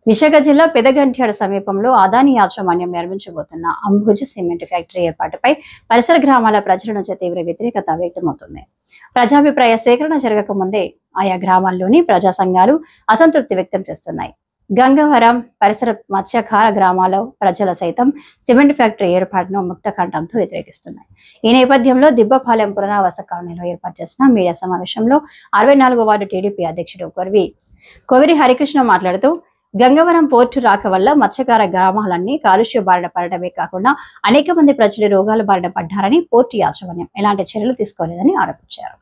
విశాఖ జిల్లా పెదగంట్యాడ సమీపంలో అదానీ యాజమాన్యం నిర్మించబోతున్న అంబుజ సిమెంట్ ఫ్యాక్టరీ ఏర్పాటుపై పరిసర గ్రామాల ప్రజల నుంచి తీవ్ర వ్యతిరేకత వ్యక్తమవుతుంది. ప్రజాభిప్రాయ సేకరణ జరగకముందే ఆయా గ్రామాల్లోని ప్రజా సంఘాలు అసంతృప్తి వ్యక్తం చేస్తున్నాయి. గంగవరం పరిసర మత్స్యకార గ్రామాల ప్రజల సైతం సిమెంట్ ఫ్యాక్టరీ ఏర్పాటును ముక్త కంఠంతో వ్యతిరేకిస్తున్నాయి. ఈ నేపథ్యంలో దిబ్బపాలెం పునరావాస కాలనీలో ఏర్పాటు చేసిన మీడియా సమావేశంలో 64వ వార్డు టీడీపీ అధ్యక్షుడు కొవిరి హరికృష్ణ మాట్లాడుతూ, గంగవరం పోర్టు రాక వల్ల మత్స్యకార గ్రామాలన్నీ కాలుష్య బారిన పడటమే కాకుండా అనేక మంది ప్రజలు రోగాల బారిన పడ్డారని పోర్టు యాజమాన్యం ఎలాంటి చర్యలు తీసుకోలేదని ఆరోపించారు.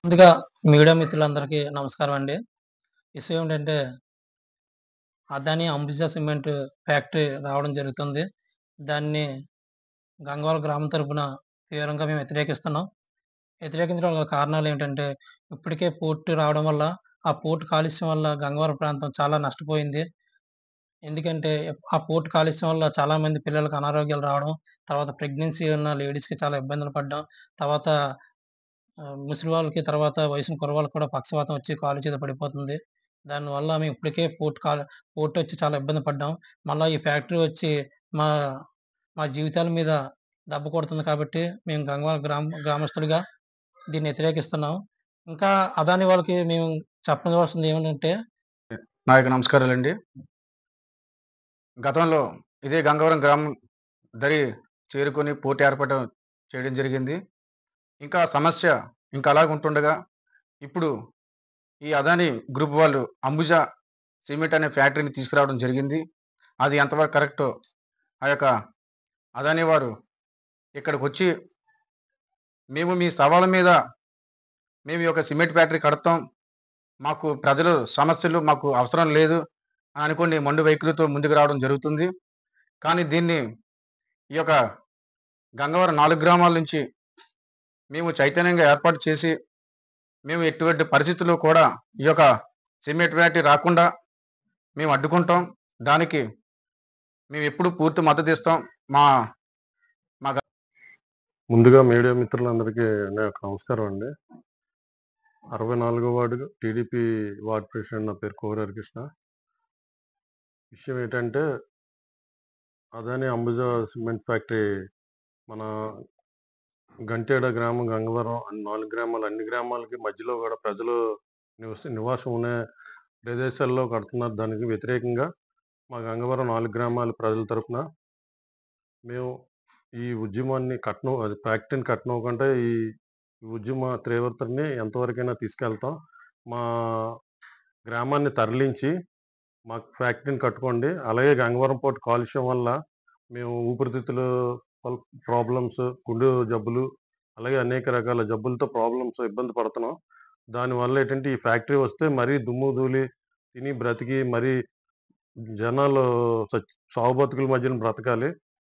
ముందుగా మీడియా మిత్రులందరికీ నమస్కారం అండి. విషయం ఏంటంటే అదానీ అంబుజా సిమెంట్ ఫ్యాక్టరీ రావడం జరుగుతుంది. దాన్ని గంగవరం గ్రామం తరపున తీవ్రంగా మేము వ్యతిరేకిస్తున్నాం. వ్యతిరేకించడం గల కారణాలు ఏంటంటే, ఇప్పటికే పోర్ట్ రావడం వల్ల, ఆ పోర్ట్ కాలుష్యం వల్ల గంగవరం ప్రాంతం చాలా నష్టపోయింది. ఎందుకంటే ఆ పోర్ట్ కాలుష్యం వల్ల చాలామంది పిల్లలకు అనారోగ్యాలు రావడం, తర్వాత ప్రెగ్నెన్సీ ఉన్న లేడీస్‌కి చాలా ఇబ్బందులు పడ్డం, తర్వాత ముసలి వాళ్ళకి, తర్వాత వయసున్న కుర్రవాళ్ళకి కూడా పక్షవాతం వచ్చి కాలు చేతులు పడిపోతుంది. దానివల్ల మేము ఇప్పటికే పోర్ట్ వచ్చి చాలా ఇబ్బంది పడ్డాం. మళ్ళా ఈ ఫ్యాక్టరీ వచ్చి మా మా జీవితాల మీద దెబ్బ కొడుతుంది కాబట్టి మేము గంగవరం గ్రామస్తులుగా దీన్ని వ్యతిరేకిస్తున్నాం. ఇంకా అదానీ వాళ్ళకి మేము చెప్పవలసింది ఏమిటంటే, నా యొక్క నమస్కారాలండి. గతంలో ఇదే గంగవరం గ్రామం దరి చేరుకొని పోర్ట్ ఏర్పాటు చేయడం జరిగింది. ఇంకా సమస్య ఇంకా అలాగే ఉంటుండగా, ఇప్పుడు ఈ అదానీ గ్రూప్ వాళ్ళు అంబుజా సిమెంట్ అనే ఫ్యాక్టరీని తీసుకురావడం జరిగింది. అది ఎంతవరకు కరెక్టో ఆ యొక్క అదానీ వారు ఇక్కడికి వచ్చి, మేము మీ సవాళ్ళ మీద మేము ఈ యొక్క సిమెంట్ ఫ్యాక్టరీ కడతాం, మాకు ప్రజలు సమస్యలు మాకు అవసరం లేదు అని అనుకోని మొండి వైఖరితో ముందుకు రావడం జరుగుతుంది. కానీ దీన్ని ఈ యొక్క గంగవరం 4 గ్రామాల నుంచి మేము చైతన్యంగా ఏర్పాటు చేసి, మేము ఎటువంటి పరిస్థితుల్లో కూడా ఈ యొక్క సిమెంట్ ఫ్యాక్టరీ రాకుండా మేము అడ్డుకుంటాం. దానికి మేము ఎప్పుడు పూర్తి మద్దతు ఇస్తాం. ముందుగా మీడియా మిత్రులందరికీ నా యొక్క నమస్కారం అండి. 64వ వార్డు టీడీపీ వార్డు ప్రెసిడెంట్. నా పేరు కోవూరి హరికృష్ణ. విషయం ఏంటంటే, అదానీ అంబుజా సిమెంట్ ఫ్యాక్టరీ మన గంటేడ గ్రామం, గంగవరం 4 గ్రామాలు, అన్ని గ్రామాలకి మధ్యలో కూడా ప్రజలు నివాసం ఉండే ప్రదేశాల్లో కడుతున్నారు. దానికి వ్యతిరేకంగా మా గంగవరం 4 గ్రామాల ప్రజల తరఫున మేము ఈ ఉద్యమాన్ని ఫ్యాక్టరీని కట్టనివ్వకుండా ఈ ఉద్యమ తీవ్రతని ఎంతవరకైనా తీసుకెళ్తాం. మా గ్రామాన్ని తరలించి మాకు ఫ్యాక్టరీని కట్టుకోండి. అలాగే గంగవరం పోర్టు కాలుష్యం వల్ల మేము ఊపిరితిత్తులు ప్రాబ్లమ్స్, గుండె జబ్బులు, అలాగే అనేక రకాల జబ్బులతో ఇబ్బంది పడుతున్నాం. దానివల్ల ఏంటంటే, ఈ ఫ్యాక్టరీ వస్తే మరీ దుమ్ము ధూళి తిని బ్రతికి మరీ జనాలు సావు బతుకుల మధ్యన బ్రతకాలి.